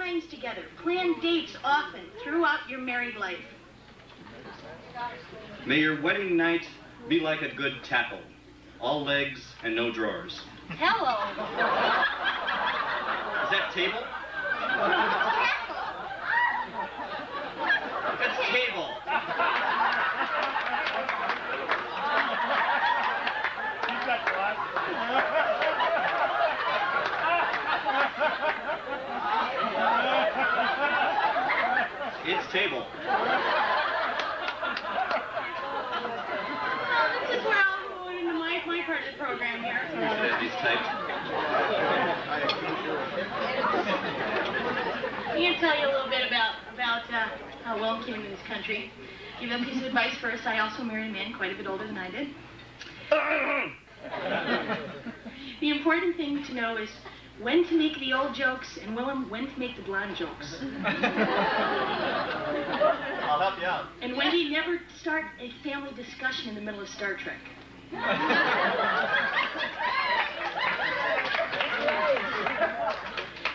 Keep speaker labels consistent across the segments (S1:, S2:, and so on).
S1: times together. Plan dates often throughout your married life.
S2: May your wedding night be like a good tackle. All legs and no drawers.
S1: Hello.
S2: Is that table? That's table. It's table.
S1: This is where I'll go into my part of the program here.
S2: He's typed.
S1: I'm going to tell you a little bit about how well I came into this country. Give you a piece of advice first. I also married a man quite a bit older than I did. The important thing to know is when to make the old jokes and when to make the blonde jokes.
S2: I'll help you out.
S1: And when to never start a family discussion in the middle of Star Trek.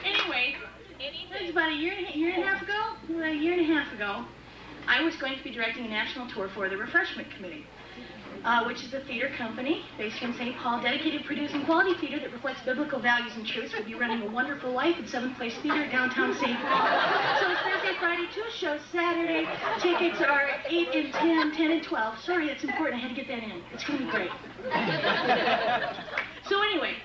S1: Anyway, it was about a year and a half ago, I was going to be directing a national tour for the Refreshment Committee, which is a theater company based here in St. Paul, dedicated to producing quality theater that reflects biblical values and truths. We'll be running A Wonderful Life at 7th Place Theater, downtown St. Paul. So it's Thursday, Friday, 2 shows, Saturday. Tickets are 8 and 10, 10 and 12. Sorry, it's important. I had to get that in. It's going to be great. So anyway,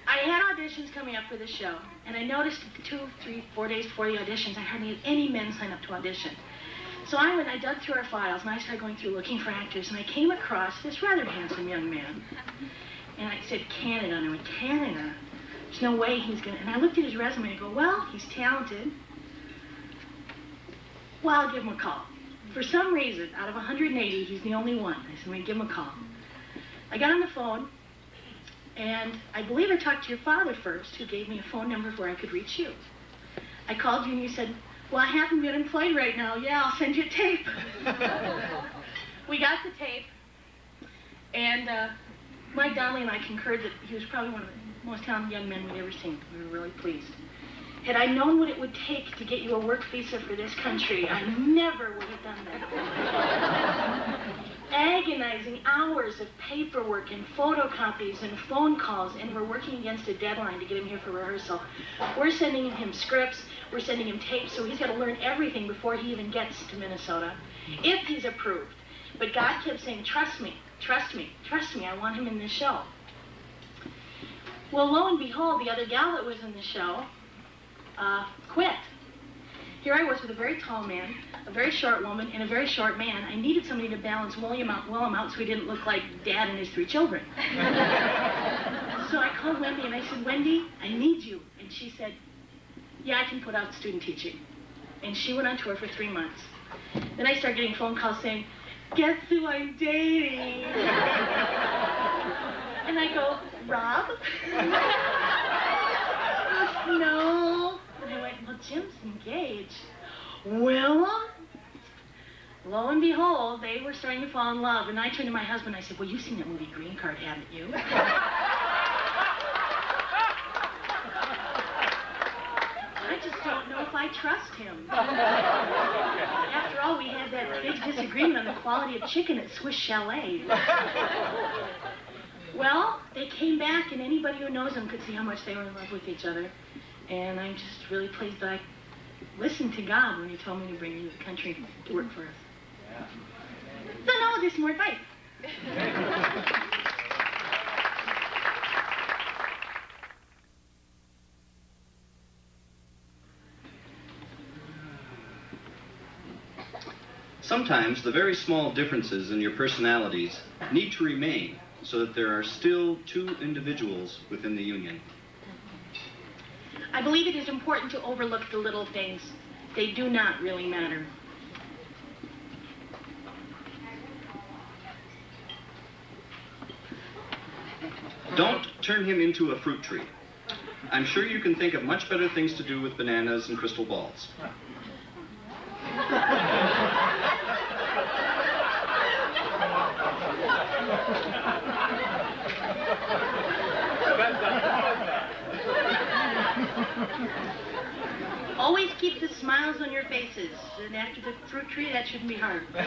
S1: I had auditions coming up for this show, and I noticed 2, 3, 4 days before the auditions, I hardly had any men sign up to audition. So I dug through our files, and I started going through looking for actors, and I came across this rather handsome young man. And I said, Canada. And I went, Canada? There's no way he's going to... And I looked at his resume, and I go, well, he's talented. Well, I'll give him a call. For some reason, out of 180, he's the only one. I said, well, give him a call. I got on the phone, and I believe I talked to your father first, who gave me a phone number where I could reach you. I called you, and you said, well, I haven't been employed right now. Yeah, I'll send you a tape. We got the tape, and Mike Donnelly and I concurred that he was probably one of the most talented young men we'd ever seen. We were really pleased. Had I known what it would take to get you a work visa for this country, I never would have done that. Agonizing hours of paperwork and photocopies and phone calls, and we're working against a deadline to get him here for rehearsal. We're sending him scripts, we're sending him tapes, so he's got to learn everything before he even gets to Minnesota, if he's approved. But God kept saying, trust me, trust me, trust me, I want him in this show. Well, lo and behold, the other gal that was in the show quit. Here I was with a very tall man, a very short woman, and a very short man. I needed somebody to balance Willem out so he didn't look like Dad and his 3 children. So I called Wendy and I said, Wendy, I need you. And she said, yeah, I can put out student teaching. And she went on tour for 3 months. Then I started getting phone calls saying, guess who I'm dating? And I go, Rob? No. And I went, well, Jim's engaged. Willem? Lo and behold, they were starting to fall in love. And I turned to my husband and I said, well, you've seen that movie Green Card, haven't you? I just don't know if I trust him. After all, we had that big disagreement on the quality of chicken at Swiss Chalet. Well, they came back, and anybody who knows them could see how much they were in love with each other. And I'm just really pleased that I listened to God when he told me to bring you to the country to work for us. Yeah. So now I'll do some more advice.
S2: Sometimes the very small differences in your personalities need to remain so that there are still 2 individuals within the union.
S1: I believe it is important to overlook the little things. They do not really matter.
S2: Don't turn him into a fruit tree. I'm sure you can think of much better things to do with bananas and crystal balls.
S1: Always keep the smiles on your faces. And after the fruit tree, that shouldn't be hard.
S3: I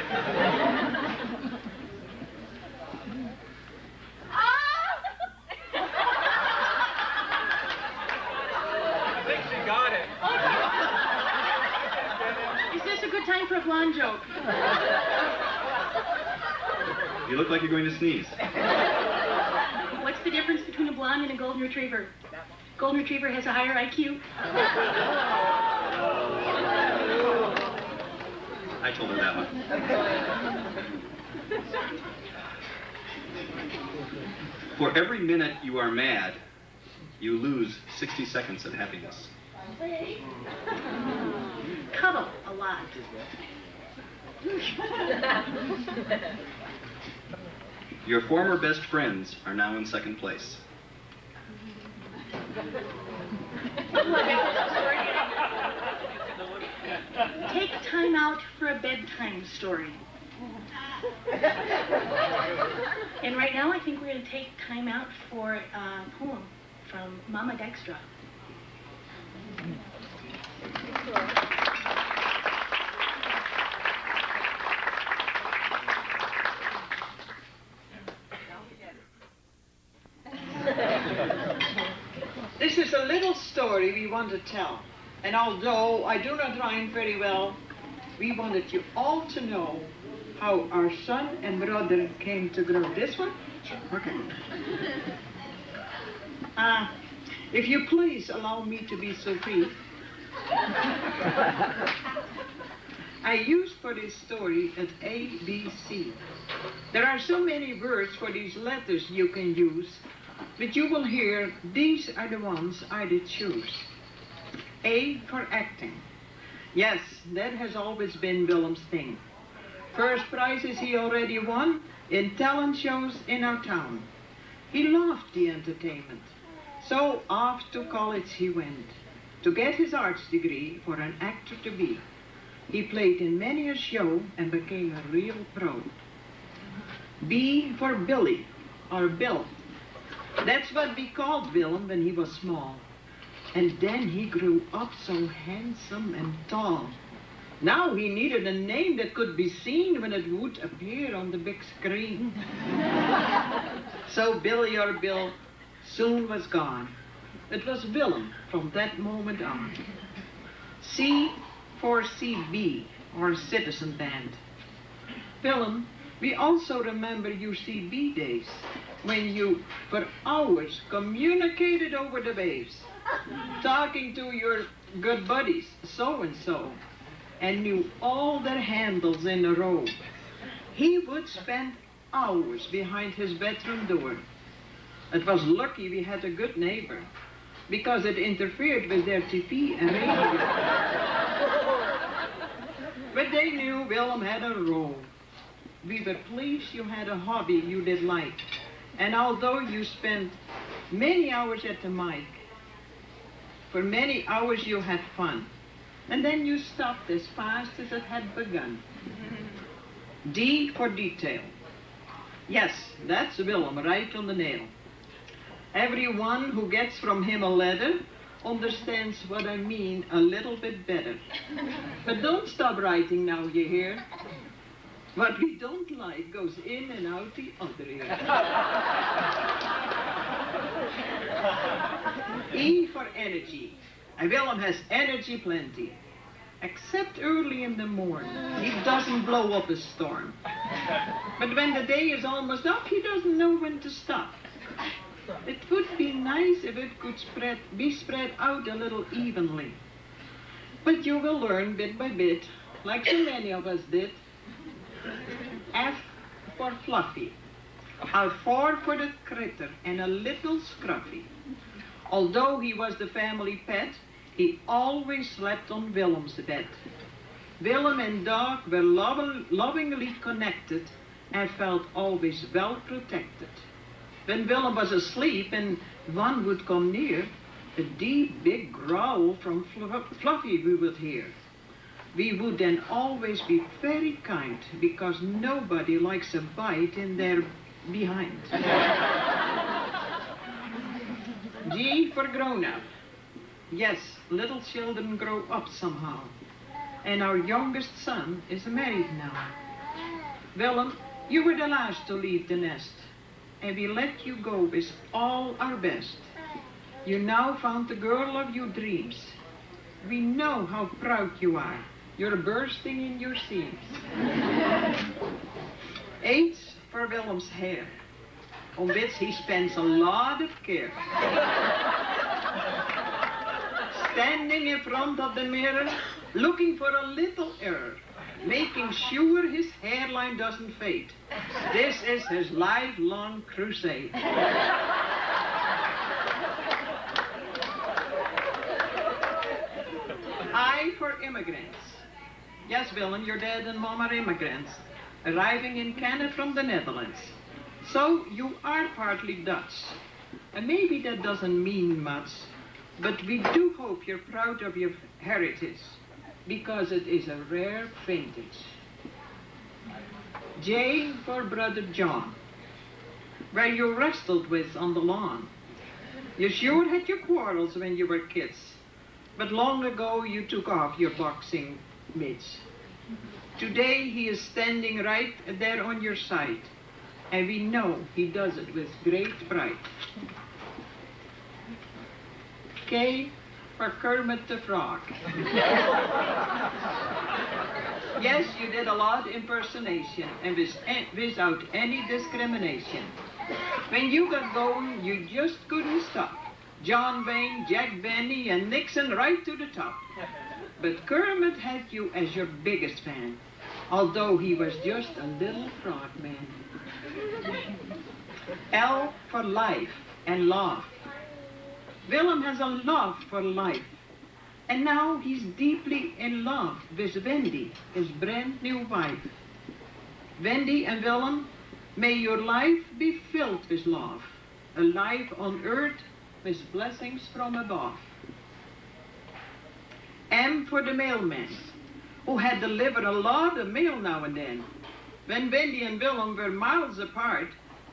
S3: think she got it.
S1: Is this a good time for a blonde joke?
S2: You look like you're going to sneeze.
S1: What's the difference between a blonde and a golden retriever? Golden retriever has a higher IQ.
S2: I told her that one. For every minute you are mad, you lose 60 seconds of happiness.
S1: Cuddle a lot.
S2: Your former best friends are now in second place.
S1: Take time out for a bedtime story. And right now I think we're going to take time out for a poem from Mama Dextra.
S4: This is a little story we want to tell. And although I do not rhyme very well, we wanted you all to know how our son and brother came to grow. This one? Okay. If you please allow me to be so brief. I used for this story an A, B, C. There are so many words for these letters you can use, but you will hear these are the ones I did choose. A for acting. Yes, that has always been Willem's thing. First prizes he already won in talent shows in our town. He loved the entertainment. So off to college he went to get his arts degree for an actor to be. He played in many a show and became a real pro. B for Billy, or Bill. That's what we called Willem when he was small. And then he grew up so handsome and tall. Now he needed a name that could be seen when it would appear on the big screen. So Billy or Bill soon was gone. It was Willem from that moment on. C for CB, or Citizen Band. Willem, we also remember UCB days, when you, for hours, communicated over the waves, talking to your good buddies, so-and-so, and knew all their handles in a row. He would spend hours behind his bedroom door. It was lucky we had a good neighbor, because it interfered with their TV and radio. But they knew Willem had a role. We were pleased you had a hobby you did like. And although you spent many hours at the mic, for many hours you had fun. And then you stopped as fast as it had begun. D for detail. Yes, that's Willem, right on the nail. Everyone who gets from him a letter understands what I mean a little bit better. But don't stop writing now, you hear? What we don't like goes in and out the other ear. E for energy. Willem has energy plenty. Except early in the morning. He doesn't blow up a storm. But when the day is almost up, he doesn't know when to stop. It would be nice if it could be spread out a little evenly. But you will learn bit by bit, like so many of us did. F for Fluffy. Our 4 for the critter and a little scruffy. Although he was the family pet, he always slept on Willem's bed. Willem and dog were lovingly connected and felt always well protected. When Willem was asleep and one would come near, a deep, big growl from Fluffy we would hear. We would then always be very kind, because nobody likes a bite in their behind. G for grown-up. Yes, little children grow up somehow. And our youngest son is married now. Willem, you were the last to leave the nest. And we let you go with all our best. You now found the girl of your dreams. We know how proud you are. You're bursting in your seams. H for Willem's hair, on which he spends a lot of care. Standing in front of the mirror, looking for a little error, making sure his hairline doesn't fade. This is his lifelong crusade. I for immigrants. Yes, Willem, your dad and mom are immigrants, arriving in Canada from the Netherlands. So you are partly Dutch. And maybe that doesn't mean much, but we do hope you're proud of your heritage, because it is a rare vintage. J for Brother John, where you wrestled with on the lawn. You sure had your quarrels when you were kids, but long ago you took off your boxing mitts. Today he is standing right there on your side, and we know he does it with great pride. K for Kermit the Frog. Yes, you did a lot impersonation, and without any discrimination. When you got going, you just couldn't stop. John Wayne, Jack Benny, and Nixon right to the top. But Kermit had you as your biggest fan, although he was just a little frog man. L for life and love. Willem has a love for life, and now he's deeply in love with Wendy, his brand new wife. Wendy and Willem, may your life be filled with love, a life on earth with blessings from above. M for the mailman, who had delivered a lot of mail now and then. When Wendy and Willem were miles apart,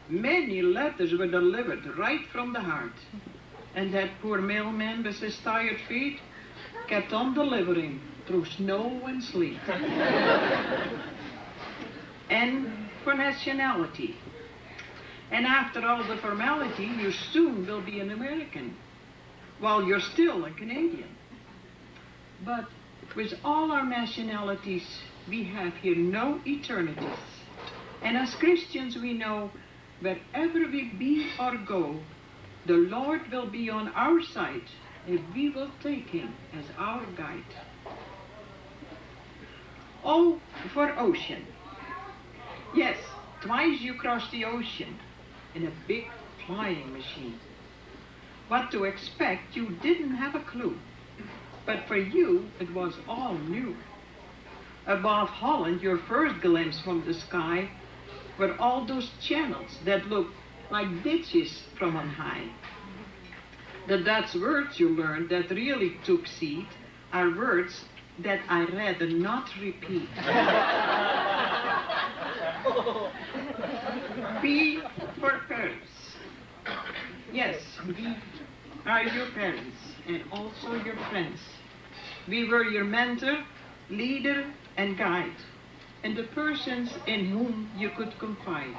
S4: many letters were delivered right from the heart. And that poor mailman with his tired feet kept on delivering through snow and sleet. N for nationality. And after all the formality, you soon will be an American, while you're still a Canadian. But with all our nationalities, we have here no eternities. And as Christians, we know wherever we be or go, the Lord will be on our side, and we will take him as our guide. O for ocean. Yes, twice you crossed the ocean in a big flying machine. What to expect, you didn't have a clue. But for you, it was all new. Above Holland, your first glimpse from the sky were all those channels that looked like ditches from on high. The Dutch words you learned that really took seed are words that I rather not repeat. P for parents. Yes, we are your parents and also your friends. We were your mentor, leader, and guide, and the persons in whom you could confide.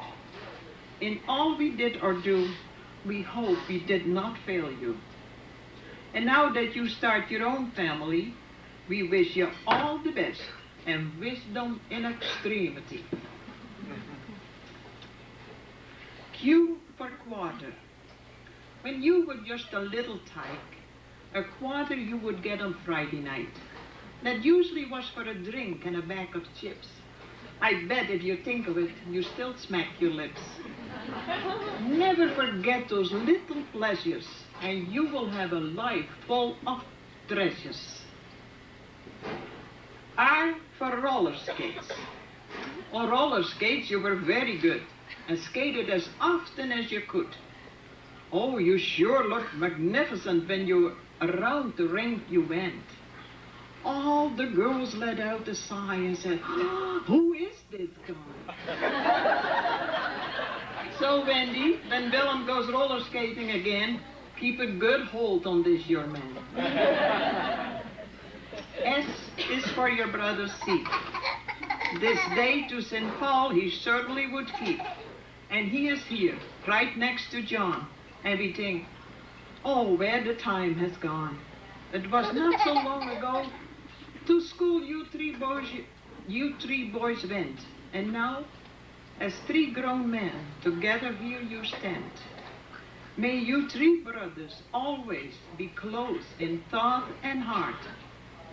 S4: In all we did or do, we hope we did not fail you. And now that you start your own family, we wish you all the best and wisdom in extremity. Q for quarter. When you were just a little tyke, a quarter you would get on Friday night. That usually was for a drink and a bag of chips. I bet if you think of it, you still smack your lips. Never forget those little pleasures, and you will have a life full of treasures. R for roller skates. On roller skates you were very good, and skated as often as you could. Oh, you sure looked magnificent when you around the rink you went. All the girls let out a sigh and said, "Oh, who is this guy?" So, Wendy, when Willem goes roller skating again, Keep a good hold on this, your man. S is for your brother C. This day to St. Paul he certainly would keep. And he is here, right next to John. And we think, oh, where the time has gone. It was not so long ago. To school you three boys went. And now, as three grown men, together here you stand. May you three brothers always be close in thought and heart,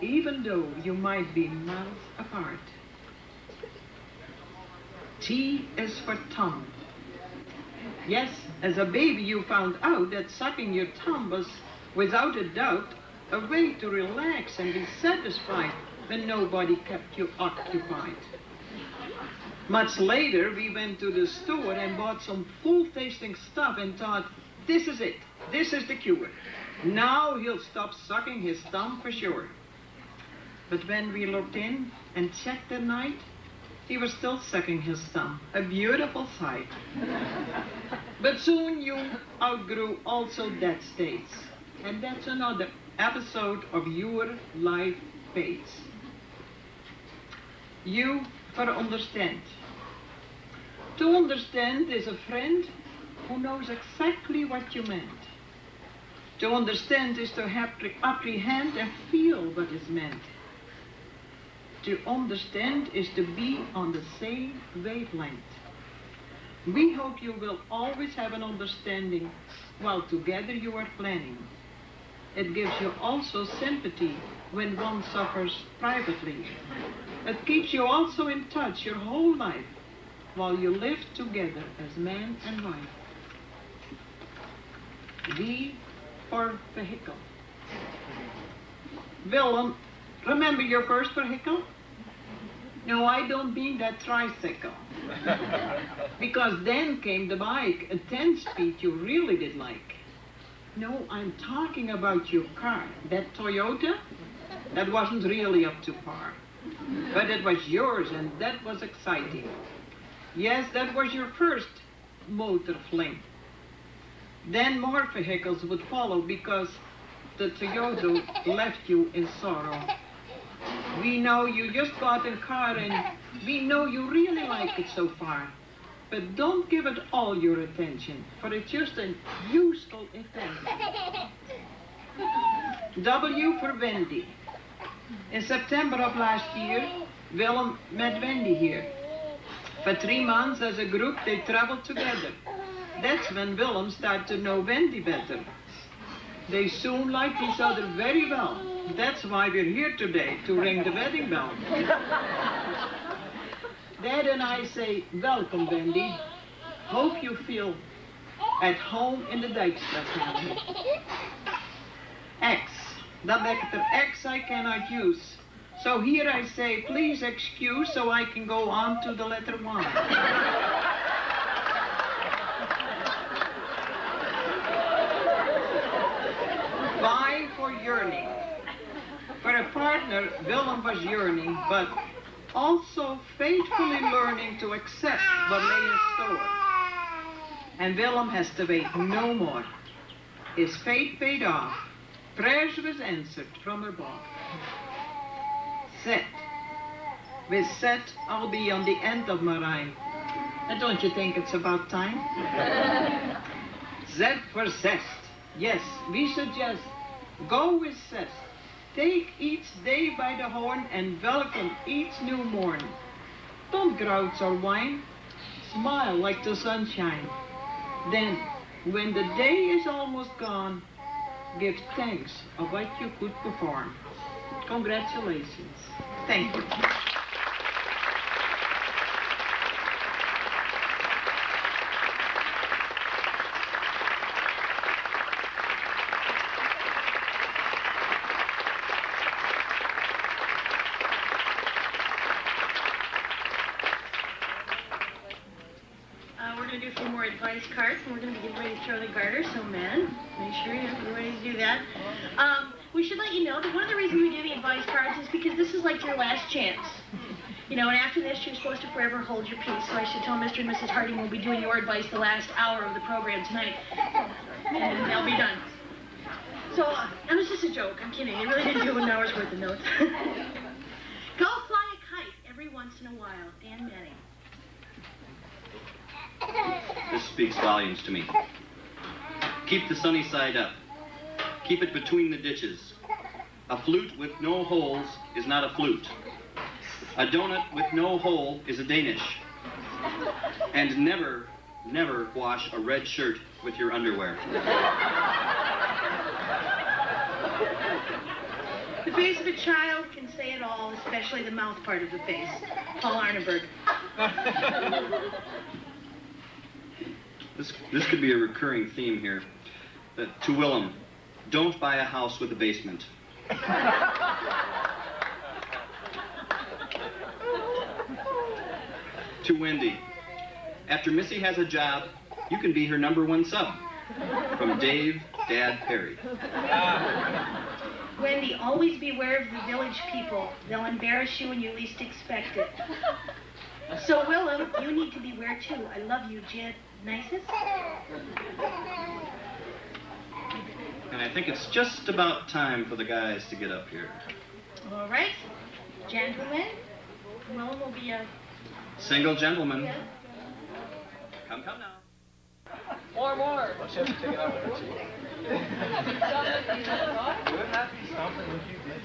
S4: even though you might be miles apart. T is for Tom. Yes, as a baby you found out that sucking your thumb was, without a doubt, a way to relax and be satisfied when nobody kept you occupied. Much later, we went to the store and bought some full-tasting stuff and thought, this is it. This is the cure. Now he'll stop sucking his thumb for sure. But when we looked in and checked the night, he was still sucking his thumb. A beautiful sight. But soon you outgrew also that state. And that's another episode of Your Life Fades. U for understand. To understand is a friend who knows exactly what you meant. To understand is to apprehend and feel what is meant. To understand is to be on the same wavelength. We hope you will always have an understanding while together you are planning. It gives you also sympathy when one suffers privately. It keeps you also in touch your whole life while you live together as man and wife. V for vehicle. Willem, remember your first vehicle? No, I don't mean that tricycle. Because then came the bike, a 10-speed you really did like. No, I'm talking about your car. That Toyota, that wasn't really up to par. But it was yours, and that was exciting. Yes, that was your first motor fling. Then more vehicles would follow because the Toyota left you in sorrow. We know you just bought a car and we know you really like it so far. But don't give it all your attention, for it's just a useful invention. W for Wendy. In September of last year, Willem met Wendy here. For 3 months as a group they traveled together. That's when Willem started to know Wendy better. They soon liked each other very well. That's why we're here today, to ring the wedding bell. Dad and I say, welcome, Wendy. Hope you feel at home in the Dijkstra family. X. Dat letter X I cannot use. So here I say, please excuse, so I can go on to the letter Y. Y for yearning. For a partner, Willem was yearning, but also faithfully learning to accept what lay in store. And Willem has to wait no more. His fate paid off. Prayers was answered from above. Z. With Z, I'll be on the end of my rhyme. And don't you think it's about time? Z for zest. Yes, we suggest go with zest. Take each day by the horn and welcome each new morn. Don't grouch or whine. Smile like the sunshine. Then, when the day is almost gone, give thanks of what you could perform. Congratulations. Thank you.
S1: We're going to do a few more advice cards, and we're going to be getting ready to throw the garter, so men, make sure you're ready to do that. We should let you know that one of the reasons we do the advice cards is because this is like your last chance. You know, and after this, you're supposed to forever hold your peace. So I should tell Mr. and Mrs. Harding we'll be doing your advice the last hour of the program tonight, and they'll be done. So, that was just a joke. I'm kidding. I really didn't do an hour's worth of notes. Go fly a kite every once in a while. Dan Manning.
S2: This speaks volumes to me. Keep the sunny side up. Keep it between the ditches. A flute with no holes is not a flute. A donut with no hole is a Danish. And never, never wash a red shirt with your underwear.
S1: The face of a child can say it all, especially the mouth part of the face. Paul Arneberg.
S2: This could be a recurring theme here. To Willem, don't buy a house with a basement. To Wendy, after Missy has a job, you can be her #1 sub. From Dave, Dad Perry.
S1: Wendy, always beware of the village people. They'll embarrass you when you least expect it. So, Willem, you need to beware too. I love you, Jed. Nicest?
S2: And I think it's just about time for the guys to get up here.
S1: All right. Gentlemen, Willem will be a...
S2: Single gentleman.
S1: Yeah.
S2: Come now.
S3: More. Let's just take it out there, too. Wouldn't that be something if you did?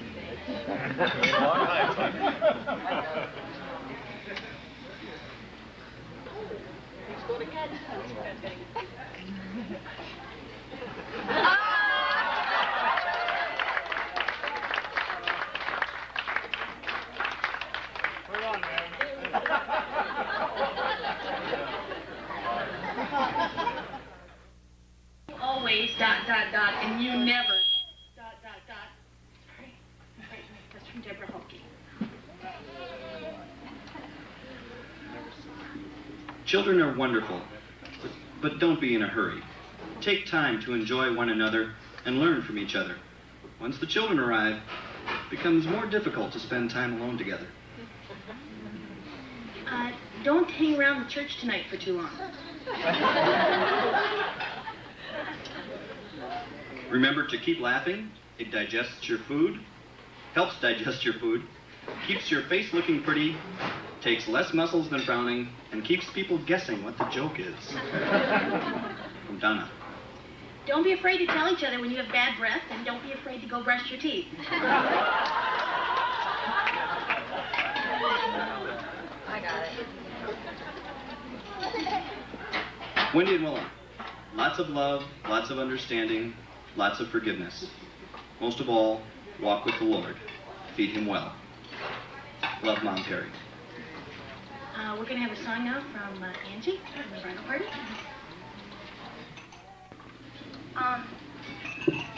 S3: Long time. We're on, man.
S1: Always, ... and you never, ... Sorry. That's from Deborah Hulke.
S2: Children are wonderful, but don't be in a hurry. Take time to enjoy one another and learn from each other. Once the children arrive, it becomes more difficult to spend time alone together.
S1: Don't hang around the church tonight for too long.
S2: Remember to keep laughing. It digests your food, helps digest your food, keeps your face looking pretty, takes less muscles than frowning, and keeps people guessing what the joke is. From Donna.
S1: Don't be afraid to tell each other when you have bad breath, and don't be afraid to go brush your teeth.
S5: I got it.
S2: Wendy and Willem. Lots of love, lots of understanding, lots of forgiveness. Most of all, walk with the Lord. Feed him well. Love, Mom Perry.
S1: We're going to have a song now from Angie from the bridal party.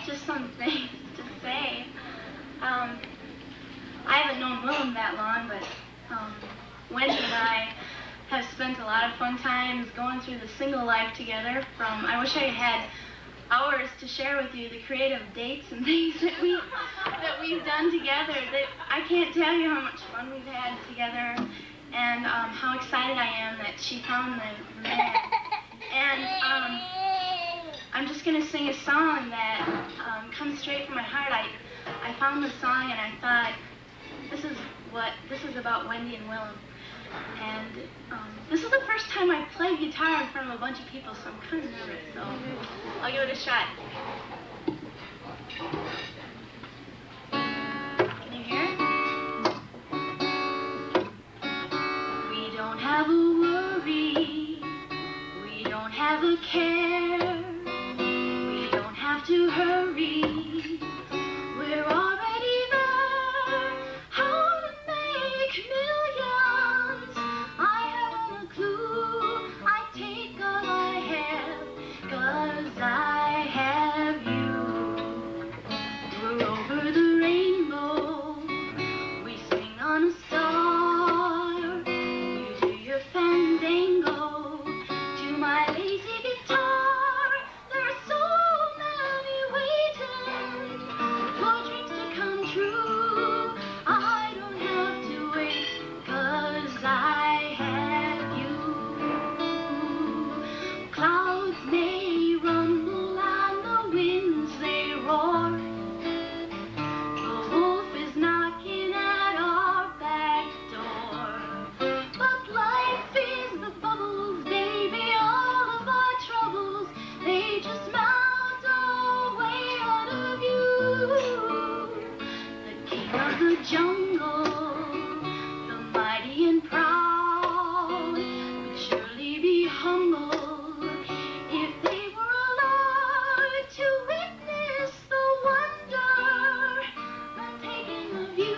S5: Just some things to say. I haven't known Willem that long, but Wendy and I have spent a lot of fun times going through the single life together. I wish I had hours to share with you the creative dates and things that we've done together. I can't tell you how much fun we've had together, and how excited I am that she found the man. And I'm just gonna sing a song that comes straight from my heart. I found the song and I thought, this is about Wendy and Willem. And this is the first time I've played guitar in front of a bunch of people, so I'm kind of nervous, so I'll give it a shot. Can you hear it? We don't have a worry, we don't have a care, we don't have to hurry, we're already there. How to make millions, I haven't a clue. I take all I have, 'cause I have you.
S1: the jungle, the mighty and proud would surely be humble if they were allowed to witness the wonder of taking the view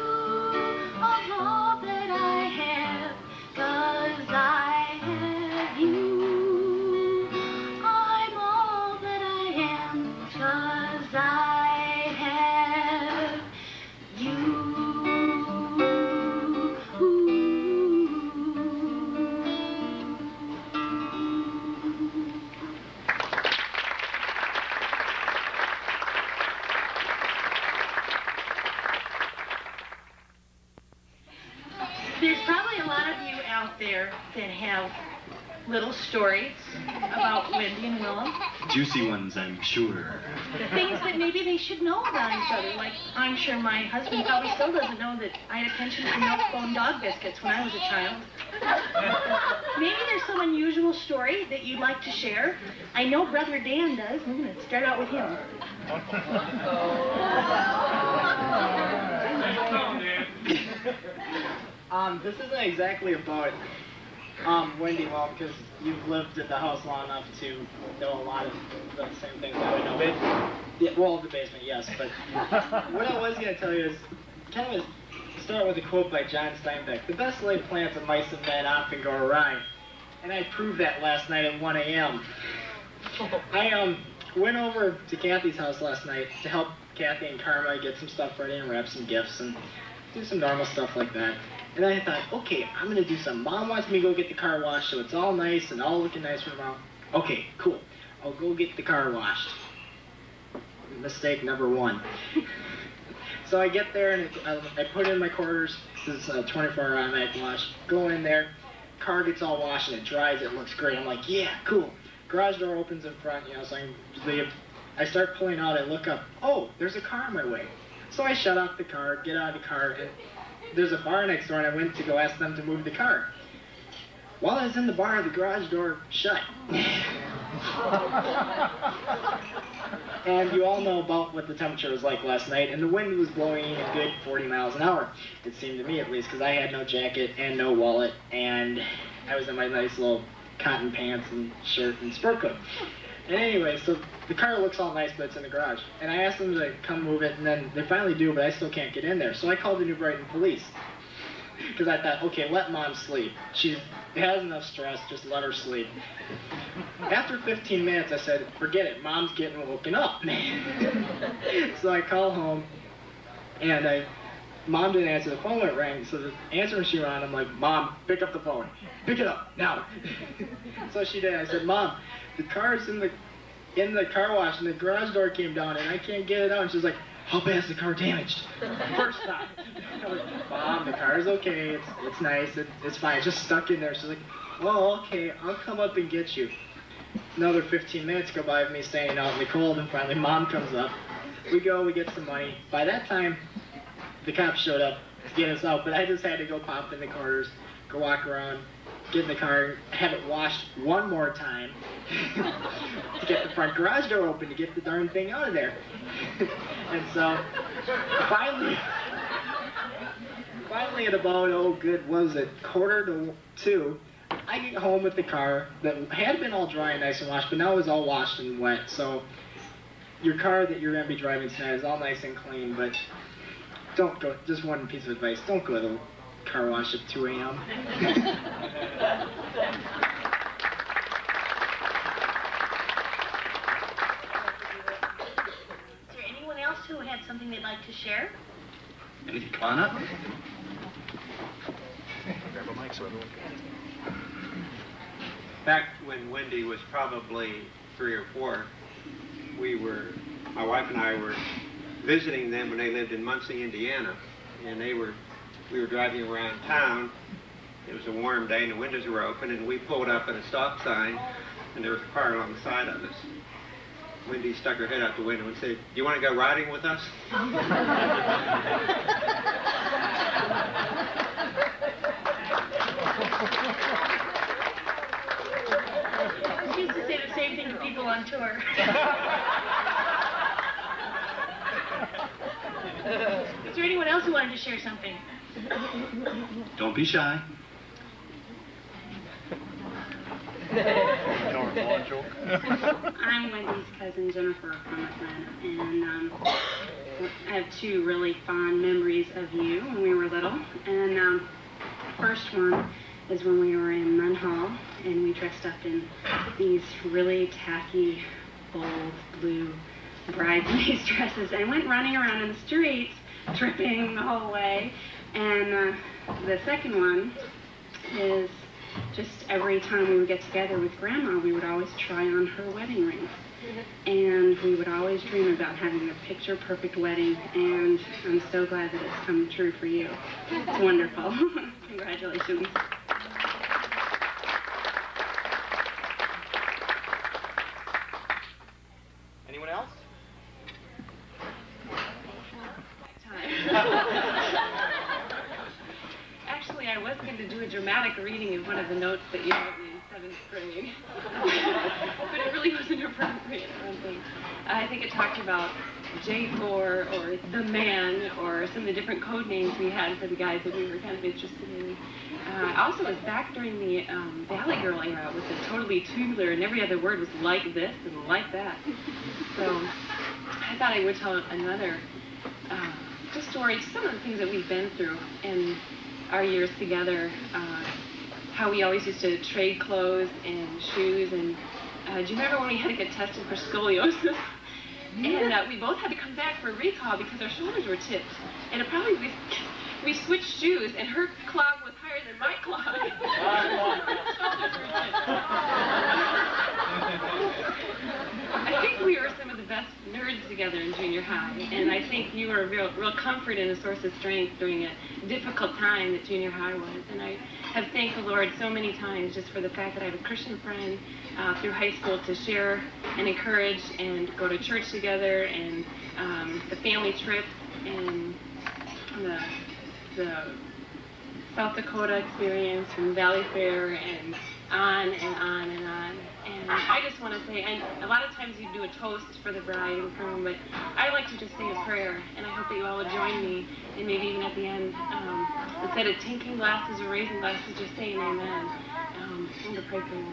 S1: of all that I have, 'cause I have you. I'm all that I am, 'cause I have you. There's probably a lot of you out there that have little stories about Wendy and Willem.
S2: Juicy ones, I'm sure.
S1: The things that maybe they should know about each other. Like, I'm sure my husband probably still doesn't know that I had a penchant for milk-bone dog biscuits when I was a child. Maybe there's some unusual story that you'd like to share. I know Brother Dan does. I'm going to start out with him.
S6: This isn't exactly about Wendy, well, because you've lived in the house long enough to know a lot of the same things that I know. Yeah, well, the basement, yes, but what I was going to tell you is kind of start with a quote by John Steinbeck. The best laid plans of mice and men often go awry, and I proved that last night at 1 a.m. I went over to Kathy's house last night to help Kathy and Karma get some stuff ready and wrap some gifts and do some normal stuff like that. And I thought, okay, I'm going to do something. Mom wants me to go get the car washed so it's all nice and all looking nice for Mom. Okay, cool. I'll go get the car washed. Mistake number one. So I get there and I put in my quarters. This is a 24-hour automatic wash. Go in there. Car gets all washed and it dries. It looks great. I'm like, yeah, cool. Garage door opens in front, you know, so I start pulling out. I look up. Oh, there's a car on my way. So I shut off the car, get out of the car, and there's a bar next door, and I went to go ask them to move the car. While I was in the bar, the garage door shut. And you all know about what the temperature was like last night, and the wind was blowing a good 40 miles an hour. It seemed to me, at least, because I had no jacket and no wallet, and I was in my nice little cotton pants and shirt and sport coat. And anyway, so the car looks all nice, but it's in the garage. And I asked them to come move it, and then they finally do, but I still can't get in there. So I called the New Brighton police. Because I thought, okay, let Mom sleep. She has enough stress, just let her sleep. After 15 minutes, I said, forget it, Mom's getting woken up. So I call home, and Mom didn't answer. The phone went ring, so the answering machine went on. I'm like, Mom, pick up the phone. Pick it up, now. So she did. I said, Mom, the car's in the car wash, and the garage door came down, and I can't get it out. And she's like, how bad is the car damaged? First time. I was like, Mom, the car's okay. It's nice. It's fine. It's just stuck in there. She's like, oh, okay. I'll come up and get you. Another 15 minutes go by of me standing out in the cold, and finally Mom comes up. We go, we get some money. By that time, the cops showed up to get us out, but I just had to go pop in the corners, go walk around, get in the car, have it washed one more time to get the front garage door open to get the darn thing out of there. And so, finally at about, what was it, 1:45, I get home with the car that had been all dry and nice and washed, but now is all washed and wet. So, your car that you're going to be driving tonight is all nice and clean, but don't go, just one piece of advice, don't go to the car wash at 2 a.m.
S1: Is there anyone else who had something they'd like to share?
S2: Wendy, come on up.
S3: Grab a mic so everyone can.
S7: Back when Wendy was probably 3 or 4, my wife and I were visiting them when they lived in Muncie, Indiana, and we were driving around town. It was a warm day and the windows were open, and we pulled up at a stop sign, and there was a car alongside of us. Wendy stuck her head out the window and said, "Do you want to go riding with us?"
S1: I used to say the same thing to people on tour. Is there anyone else also wanted to share something.
S2: Don't be shy.
S8: I'm Wendy's cousin Jennifer from Atlanta, and I have two really fond memories of you when we were little. And first one is when we were in Munn Hall, and we dressed up in these really tacky, bold blue bridesmaids dresses and went running around in the streets, tripping the whole way. And the second one is just every time we would get together with Grandma, we would always try on her wedding ring. And we would always dream about having a picture-perfect wedding, and I'm so glad that it's come true for you. It's wonderful. Congratulations.
S3: Anyone else?
S8: Actually, I was going to do a dramatic reading of one of the notes that you wrote me in 7th grade. But it really wasn't appropriate, I don't think. I think it talked about J4 or the man or some of the different code names we had for the guys that we were kind of interested in. Also, it was back during the Valley Girl era with the totally tubular, and every other word was like this and like that. So I thought I would tell another just story, some of the things that we've been through in our years together, how we always used to trade clothes and shoes. And do you remember when we had to get tested for scoliosis? And we both had to come back for a recall because our shoulders were tipped. And it probably we switched shoes, and her clog was higher than my clog. Shoulders were tipped. I think we were some of the best nerds together in junior high, and I think you were a real comfort and a source of strength during a difficult time that junior high was. And I have thanked the Lord so many times just for the fact that I have a Christian friend through high school to share and encourage and go to church together, and the family trip and the South Dakota experience and Valley Fair and on and on and on. And I just want to say, and a lot of times you do a toast for the bride and groom, but I like to just say a prayer, and I hope that you all will join me, and maybe even at the end, instead of tinking glasses or raising glasses, just saying amen. I'm going to pray for you.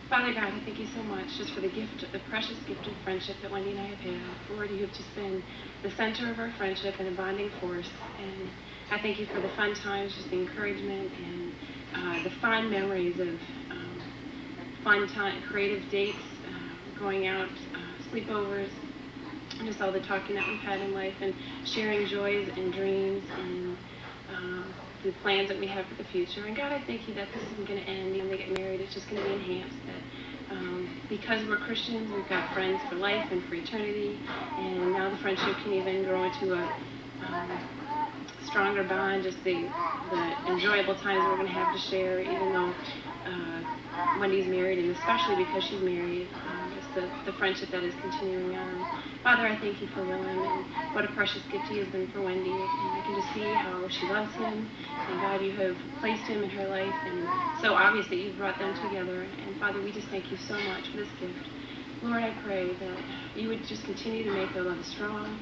S8: Father God, I thank you so much just for the gift, the precious gift of friendship that Wendy and I have had. Lord, you have just been the center of our friendship and a bonding force. And I thank you for the fun times, just the encouragement and the fond memories of fun time, creative dates, going out, sleepovers, and just all the talking that we've had in life, and sharing joys and dreams and the plans that we have for the future. And God, I thank you that this isn't going to end when they get married. It's just going to be enhanced. That because we're Christians, we've got friends for life and for eternity, and now the friendship can even grow into a stronger bond, just the enjoyable times we're going to have to share, even though Wendy's married, and especially because she's married, just the friendship that is continuing on. Father, I thank you for Willem, and what a precious gift he has been for Wendy, and I can just see how she loves him, and God, you have placed him in her life, and so obvious that you've brought them together. And Father, we just thank you so much for this gift. Lord, I pray that you would just continue to make their love strong,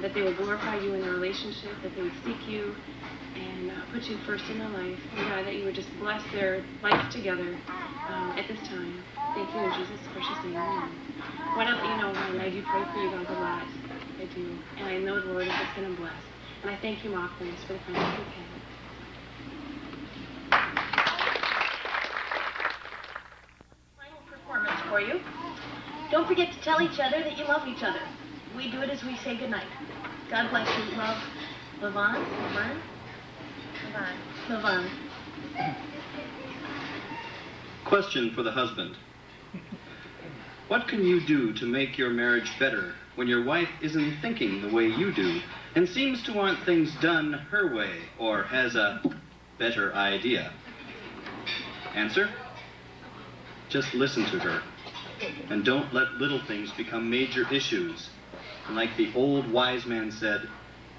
S8: that they would glorify you in their relationship, that they would seek you and put you first in their life. And God, that you would just bless their life together at this time. Thank you in Jesus' precious name. Amen. Why don't you know, Ryan, I do pray for you guys a lot. I do. And I know the Lord is just going to bless. And I thank you, Mocklands, for the friendship we've had.
S1: Final performance for you. Don't forget to tell each other that you love each other. We do it as we say goodnight. God bless you. Love, Levon.
S2: Question for the husband. What can you do to make your marriage better when your wife isn't thinking the way you do and seems to want things done her way or has a better idea? Answer? Just listen to her and don't let little things become major issues. And like the old wise man said,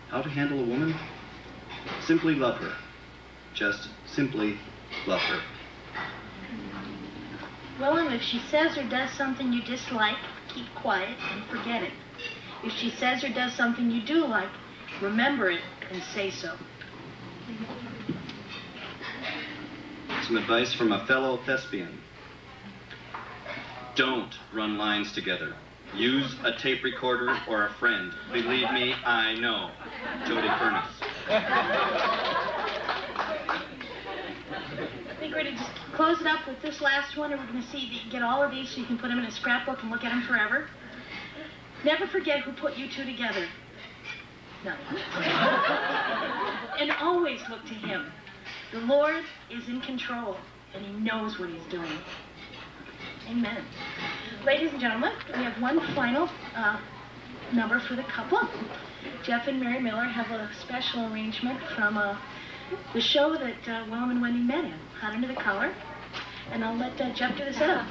S2: how to handle a woman? Simply love her. Just simply love her.
S1: Willem, if she says or does something you dislike, keep quiet and forget it. If she says or does something you do like, Remember it and say so.
S2: Some advice from a fellow thespian. Don't run lines together. Use a tape recorder or a friend. Believe me, I know. Jody Furnace.
S1: I think we're going to just close it up with this last one, and we're going to get all of these so you can put them in a scrapbook and look at them forever. Never forget who put you two together. No. And always look to him. The Lord is in control, and he knows what he's doing. Amen. Ladies and gentlemen, we have one final number for the couple. Jeff and Mary Miller have a special arrangement from the show that Willem and Wendy met in, Hot Under the Collar. And I'll let Jeff do the setup.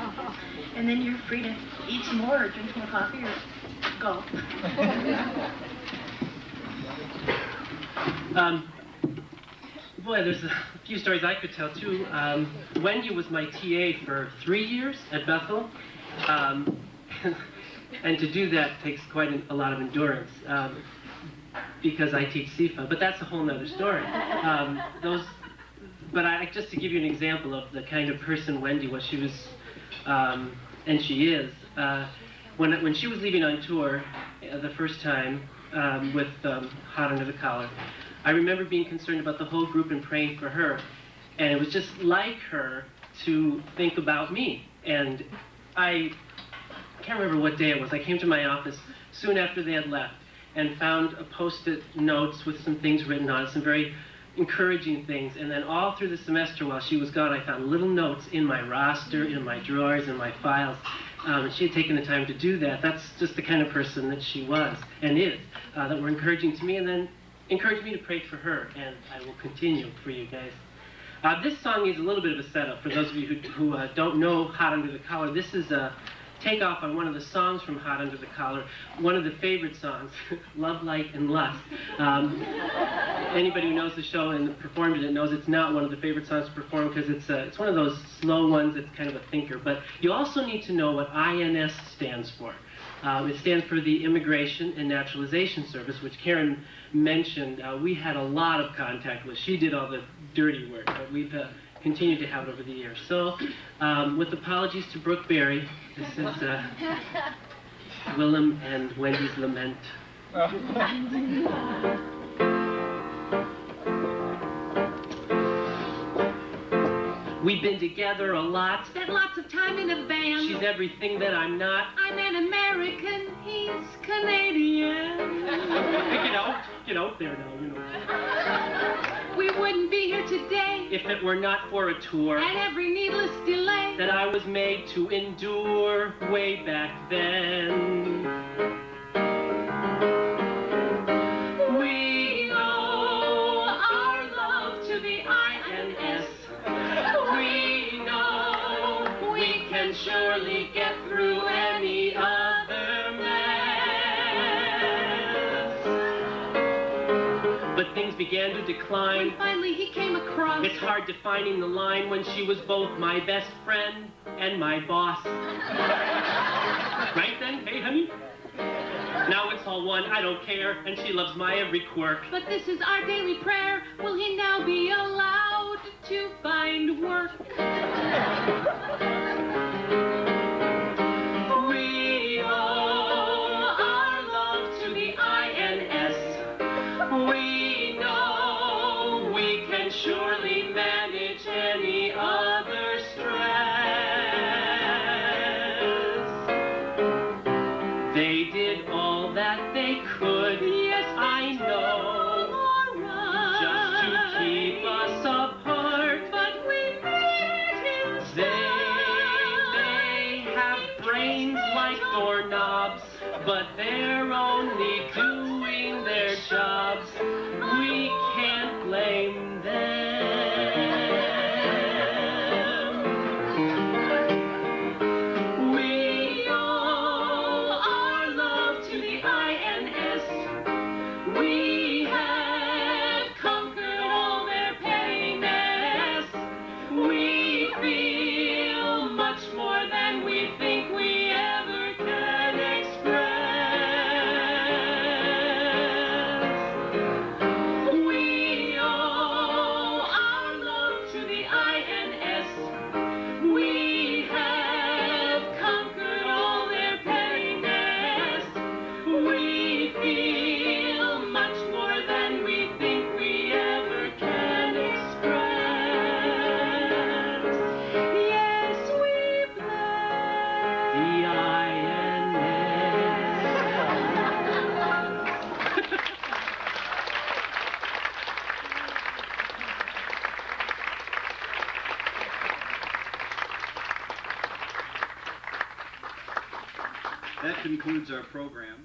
S1: And then you're free to eat some more or drink some more coffee or go.
S9: Boy, there's a few stories I could tell too. Wendy was my TA for 3 years at Bethel. And to do that takes quite a lot of endurance because I teach CIFA, but that's a whole nother story. Just to give you an example of the kind of person Wendy was, she was, and she is, when she was leaving on tour the first time with Hot Under the Collar, I remember being concerned about the whole group and praying for her. And it was just like her to think about me. And I can't remember what day it was. I came to my office soon after they had left and found a post-it notes with some things written on it, some very encouraging things. And then all through the semester while she was gone, I found little notes in my roster, in my drawers, in my files. And she had taken the time to do that. That's just the kind of person that she was and is, that were encouraging to me, and then encouraged me to pray for her, and I will continue for you guys. This song is a little bit of a setup for those of you who don't know Hot Under the Collar. This is a takeoff on one of the songs from Hot Under the Collar, one of the favorite songs, Love, Light, and Lust. Anybody who knows the show and performed it knows it's not one of the favorite songs to perform because it's one of those slow ones that's kind of a thinker. But you also need to know what INS stands for. It stands for the Immigration and Naturalization Service, which Karen mentioned. We had a lot of contact with. She did all the dirty work, but we've continued to have over the years. So, with apologies to Brooke Berry, this is Willem and Wendy's Lament. We've been together a lot.
S10: Spent lots of time in a band.
S9: She's everything that I'm not.
S10: I'm an American, he's Canadian.
S9: Get out there now, you know.
S10: We wouldn't be here today
S9: if it were not for a tour
S10: and every needless delay
S9: that I was made to endure way back then.
S10: We owe our love to the INS. We know we can surely get through any other mess.
S9: But things began to decline.
S10: When finally he came across.
S9: It's hard defining the line when she was both my best friend and my boss. Right then? Hey, honey? Now it's all one, I don't care, and she loves my every quirk.
S10: But this is our daily prayer. Will he now be allowed to find work?
S9: We owe our love to the INS. We know we can surely manage any other stress. They did all that they could, yes, I know, just to keep us apart.
S10: But we made it inside.
S9: They have brains like doorknobs, but they're only doing their jobs. We can't blame them. We owe our love to the INS. We have conquered all their pettiness. We feel much more than we think we ever can express.
S2: concludes our program.